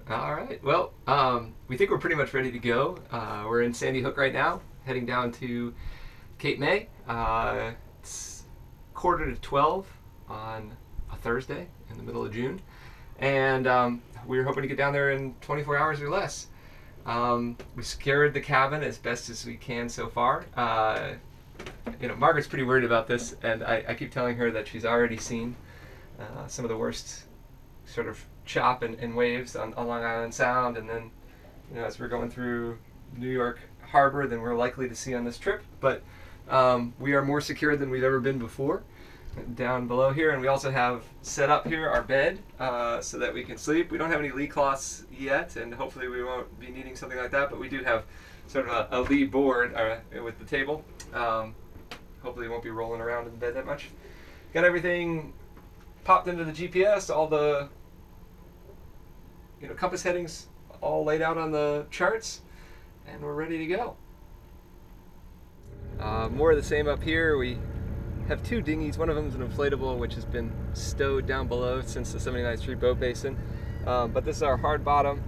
All right. Well, we think we're pretty much ready to go. We're in Sandy Hook right now, heading down to Cape May. It's 11:45 on a Thursday in the middle of June, and we're hoping to get down there in 24 hours or less. We secured the cabin as best as we can so far. Margaret's pretty worried about this, and I keep telling her that she's already seen some of the worst sort of chop and waves on Long Island Sound, and then as we're going through New York Harbor than we're likely to see on this trip. But we are more secure than we've ever been before down below here, and we also have set up here our bed so that we can sleep. We don't have any lee cloths yet, and hopefully we won't be needing something like that, but we do have sort of a lee board with the table. Hopefully we won't be rolling around in bed that much. Got everything popped into the GPS, all the compass headings all laid out on the charts, and we're ready to go. More of the same up here. We have two dinghies. One of them is an inflatable, which has been stowed down below since the 79th Street Boat Basin. But this is our hard bottom,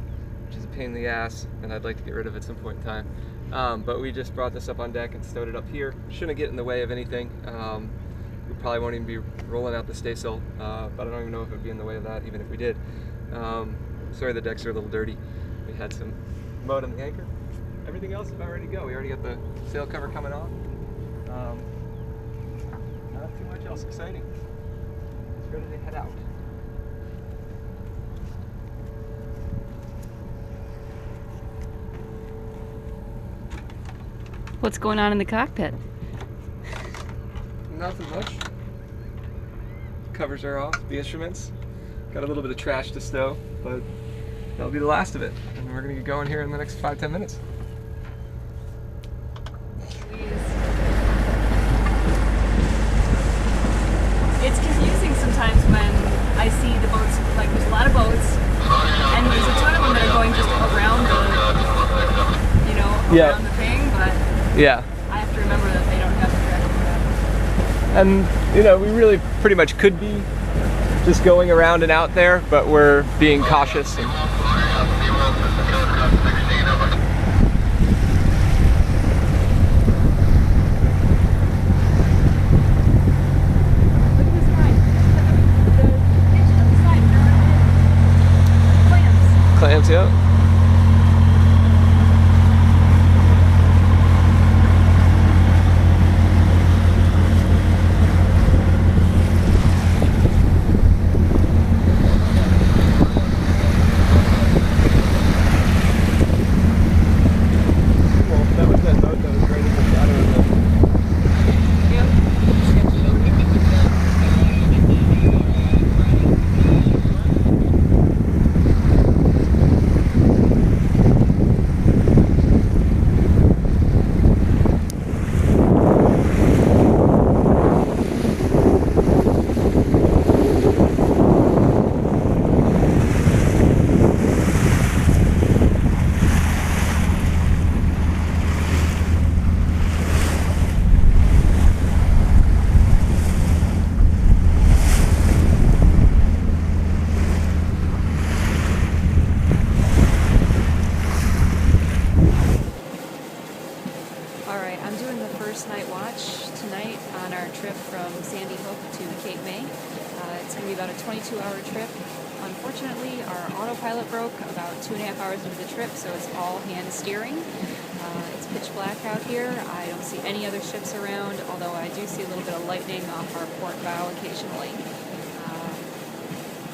which is a pain in the ass, and I'd like to get rid of at some point in time. But we just brought this up on deck and stowed it up here. Shouldn't get in the way of anything. We probably won't even be rolling out the staysail, but I don't even know if it would be in the way of that, even if we did. Sorry, the decks are a little dirty. We had some mud on the anchor. Everything else is about ready to go. We already got the sail cover coming off. Not too much else exciting. Just ready to head out. What's going on in the cockpit? Nothing much. Covers are off, the instruments. Got a little bit of trash to stow, but that'll be the last of it. And we're gonna get going here in the next 5-10 minutes. It's confusing sometimes when I see the boats, like there's a lot of boats, and there's a ton of them that are going just around the, around the thing, but yeah, I have to remember that they don't have the correct map. And we really pretty much could be just going around and out there, but we're being cautious. And clams, yeah. Alright, I'm doing the first night watch tonight on our trip from Sandy Hook to Cape May. It's going to be about a 22-hour trip. Unfortunately, our autopilot broke about 2.5 hours into the trip, so it's all hand steering. It's pitch black out here. I don't see any other ships around, although I do see a little bit of lightning off our port bow occasionally.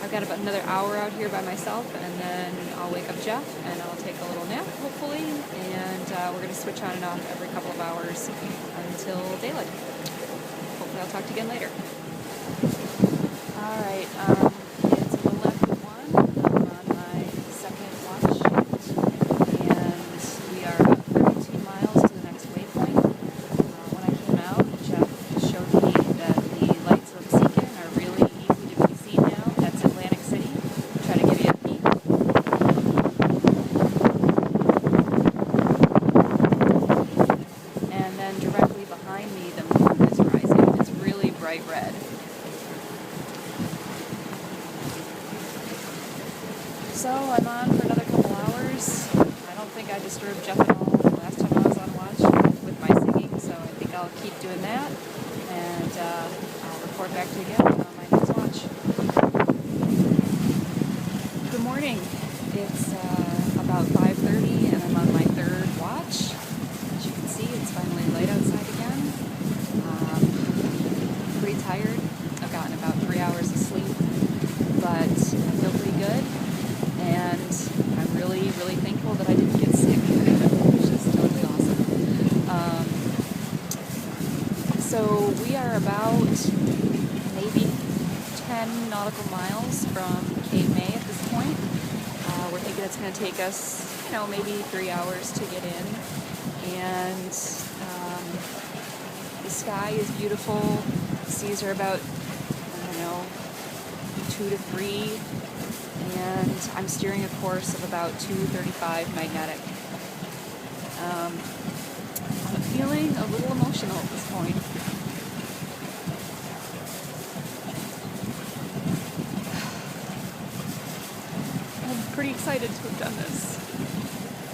I've got about another hour out here by myself, and then I'll wake up Jeff, and I'll take a little nap, hopefully, and we're going to switch on and off every couple of hours until daylight. Hopefully I'll talk to you again later. Alright, it's a little after 1. I'm on my second watch shift, and we are about 13 miles to the next waypoint. When I came out, Jeff showed me that the lights of Seakin are really easy to be seen now. That's Atlantic City. Try to give you a peek. And then directly behind me, the moon is rising. It's really bright red. So I'm on for another hours. I don't think I disturbed Jeff at all last time I was on watch with my singing, so I think I'll keep doing that, and I'll report back to you again on my next watch. Good morning. It's about 5:30, and I'm on my third watch. As you can see, it's finally light outside again. Pretty tired. I've gotten about 3 hours of sleep, but I feel pretty good, and I'm really, really thankful that I didn't get sick, which is totally awesome. So we are about maybe 10 nautical miles from Cape May at this point. We're thinking it's going to take us, maybe 3 hours to get in, and the sky is beautiful. The seas are about, 2 to 3, and I'm steering a course of about 235 magnetic. I'm feeling a little emotional at this point. I'm pretty excited to have done this.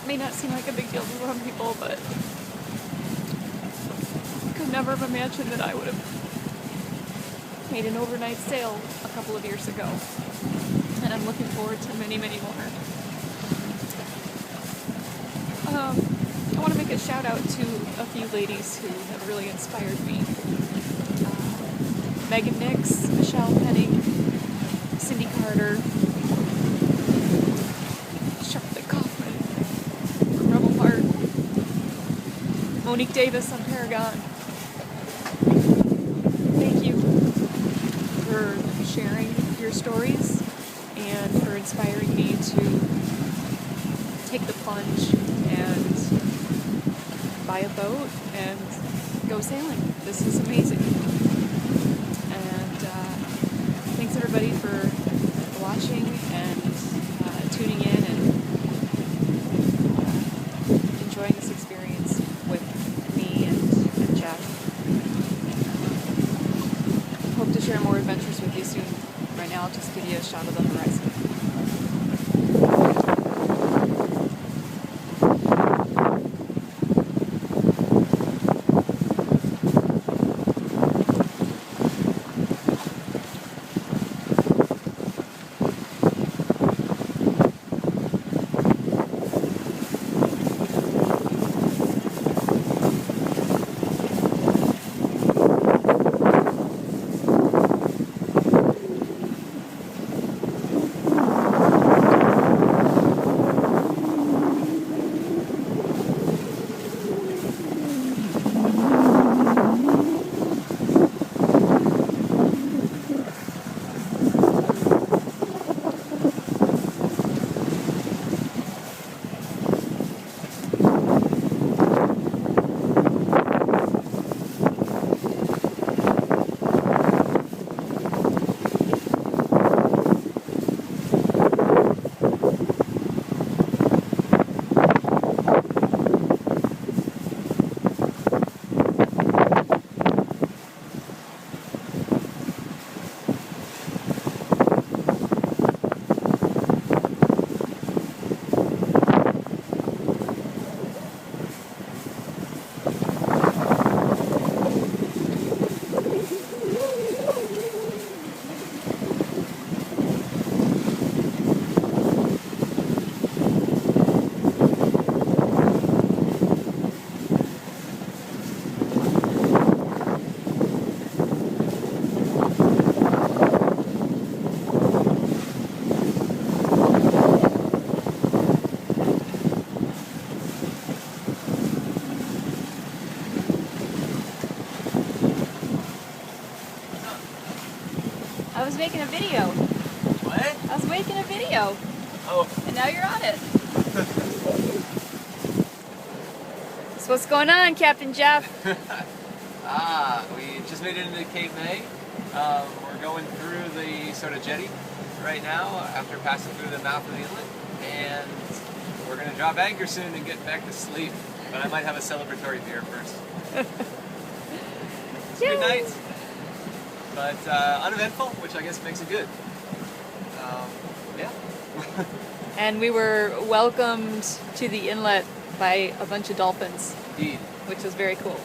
It may not seem like a big deal to some people, but I could never have imagined that I would have made an overnight sail a couple of years ago, and I'm looking forward to many, many more. I want to make a shout out to a few ladies who have really inspired me. Megan Nix, Michelle Penning, Cindy Carter, Charlotte Kaufman, Rebel Hart, Monique Davis on Paragon. Thank you for sharing your stories and for inspiring me to take the plunge and buy a boat and go sailing. This is amazing. And thanks everybody for watching and tuning in and enjoying this experience with me and Jeff. Hope to share more adventures with you soon. Right now I'll just give you a shot of the horizon. I was making a video. What? I was making a video. Oh. And now you're on it. So what's going on, Captain Jeff? We just made it into Cape May. We're going through the sort of jetty right now after passing through the mouth of the inlet, and we're going to drop anchor soon and get back to sleep, but I might have a celebratory beer first. It's a good night, but uneventful, which I guess makes it good. Yeah. And we were welcomed to the inlet by a bunch of dolphins, Indeed. which was very cool.